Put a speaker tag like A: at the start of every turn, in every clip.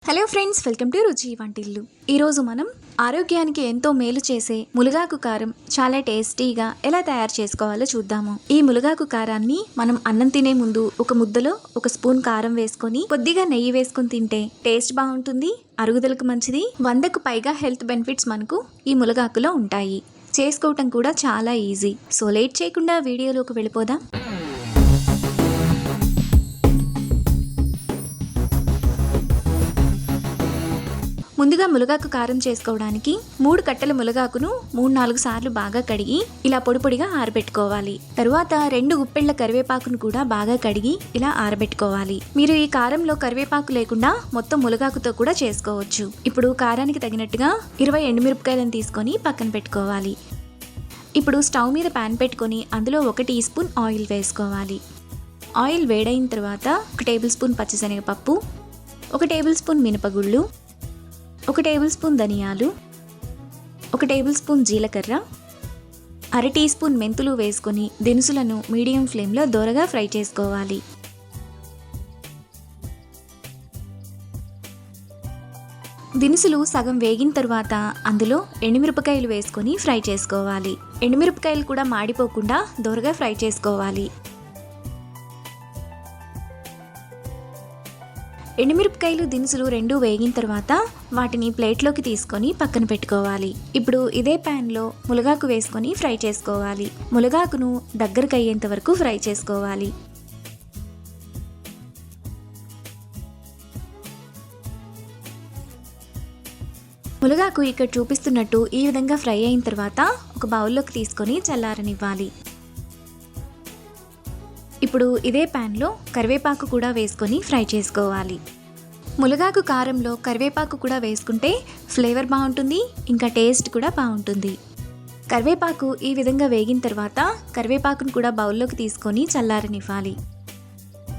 A: Hello friends, welcome to రుచి వంటిల్లు. ఈరోజు మనం ఆరోగ్యానికి ఎంతో మేలు చేసే ములగాకు కారం చాలా టేస్టీగా ఎలా తయారు చేసుకోవాలో చూద్దాము. ఈ ములగాకు కారాన్ని మనం అన్నం తినే ముందు ఒక ముద్దలో ఒక స్పూన్ కారం వేసుకొని కొద్దిగా నెయ్యి వేసుకొని తింటే టేస్ట్ బాగుంటుంది, అరుగుదలకు మంచిది. 100కు పైగా హెల్త్ బెనిఫిట్స్ మనకు ఈ ములగాకులో ఉంటాయి. చేసుకోవటం కూడా చాలా ఈజీ. సో లేట్ చేయకుండా వీడియోలోకి వెళ్ళిపోదాం. ముందుగా ములగాకు కారం చేసుకోవడానికి 3 కట్టల ములగాకును 3-4 సార్లు బాగా కడిగి ఇలా పొడి పొడిగా ఆరబెట్టుకోవాలి. తరువాత 2 గుప్పెళ్ల కరివేపాకును కూడా బాగా కడిగి ఇలా ఆరబెట్టుకోవాలి. మీరు ఈ కారంలో కరివేపాకు లేకుండా మొత్తం ములగాకుతో కూడా చేసుకోవచ్చు. ఇప్పుడు కారానికి తగినట్టుగా 20 ఎండుమిరపకాయలను తీసుకొని పక్కన పెట్టుకోవాలి. ఇప్పుడు స్టవ్ మీద ప్యాన్ పెట్టుకొని అందులో 1 టీ స్పూన్ ఆయిల్ వేసుకోవాలి. ఆయిల్ వేడైన తర్వాత 1 టేబుల్ స్పూన్ పచ్చిశనగపప్పు, 1 టేబుల్ స్పూన్ మినపగుళ్ళు, 1 టేబుల్ స్పూన్ ధనియాలు, 1 టేబుల్ స్పూన్ జీలకర్ర, 1/2 టీ స్పూన్ మెంతులు వేసుకొని దినుసులను మీడియం ఫ్లేమ్లో దోరగా ఫ్రై చేసుకోవాలి. దినుసులు సగం వేగిన తర్వాత అందులో ఎండుమిరపకాయలు వేసుకొని ఫ్రై చేసుకోవాలి. ఎండుమిరపకాయలు కూడా మాడిపోకుండా దోరగా ఫ్రై చేసుకోవాలి. ఎండుమిరపకాయలు దినుసులు 2 వేగిన తర్వాత వాటిని ప్లేట్లోకి తీసుకొని పక్కన పెట్టుకోవాలి. ఇప్పుడు ఇదే ప్యాన్లో ములగాకు వేసుకొని ఫ్రై చేసుకోవాలి. ములగాకును దగ్గరకు అయ్యేంత వరకు ఫ్రై చేసుకోవాలి. ములగాకు ఇక్కడ చూపిస్తున్నట్టు ఈ విధంగా ఫ్రై అయిన తర్వాత ఒక బౌల్లోకి తీసుకొని చల్లారనివ్వాలి. ఇప్పుడు ఇదే ప్యాన్లో కరివేపాకు కూడా వేసుకొని ఫ్రై చేసుకోవాలి. ములగాకు కారంలో కరివేపాకు కూడా వేసుకుంటే ఫ్లేవర్ బాగుంటుంది, ఇంకా టేస్ట్ కూడా బాగుంటుంది. కరివేపాకు ఈ విధంగా వేగిన తర్వాత కరివేపాకును కూడా బౌల్లోకి తీసుకొని చల్లారనివ్వాలి.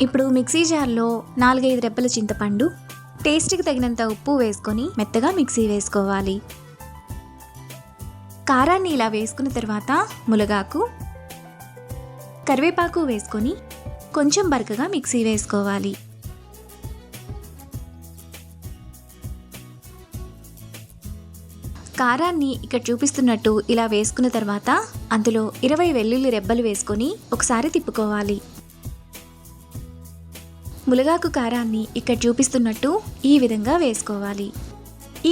A: ఇప్పుడు మిక్సీ జార్లో 4-5 రెబ్బల చింతపండు, టేస్ట్కి తగినంత ఉప్పు వేసుకొని మెత్తగా మిక్సీ వేసుకోవాలి. కారాన్ని ఇలా వేసుకున్న తర్వాత ములగాకు, కరివేపాకు వేసుకొని కొంచెం బరకగా మిక్సీ వేసుకోవాలి. కారాన్ని ఇక్కడ చూపిస్తున్నట్టు ఇలా వేసుకున్న తర్వాత అందులో 20 వెల్లుల్లి రెబ్బలు వేసుకొని ఒకసారి తిప్పుకోవాలి. ములగాకు కారాన్ని ఇక్కడ చూపిస్తున్నట్టు ఈ విధంగా వేసుకోవాలి.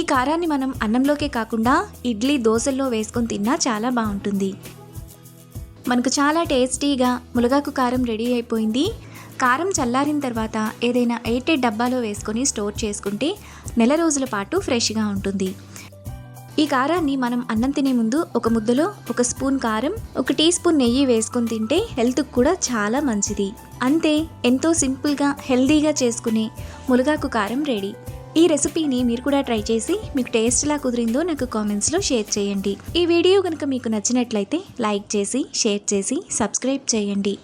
A: ఈ కారాన్ని మనం అన్నంలోకే కాకుండా ఇడ్లీ, దోశల్లో వేసుకొని తిన్నా చాలా బాగుంటుంది. మనకు చాలా టేస్టీగా ములగాకు కారం రెడీ అయిపోయింది. కారం చల్లారిన తర్వాత ఏదైనా ఎయిర్టైట్ డబ్బాలో వేసుకొని స్టోర్ చేసుకుంటే నెల రోజుల పాటు ఫ్రెష్గా ఉంటుంది. ఈ కారాన్ని మనం అన్నం తినే ముందు ఒక ముద్దలో 1 స్పూన్ కారం, 1 టీ స్పూన్ నెయ్యి వేసుకొని తింటే హెల్త్కి కూడా చాలా మంచిది. అంతే, ఎంతో సింపుల్గా హెల్తీగా చేసుకునే ములగాకు కారం రెడీ. ఈ రెసిపీని మీరు కూడా ట్రై చేసి మీకు టేస్ట్ ఎలా కుదిరిందో నాకు కామెంట్స్లో షేర్ చేయండి. ఈ వీడియో కనుక మీకు నచ్చినట్లయితే లైక్ చేసి, షేర్ చేసి, సబ్స్క్రైబ్ చేయండి.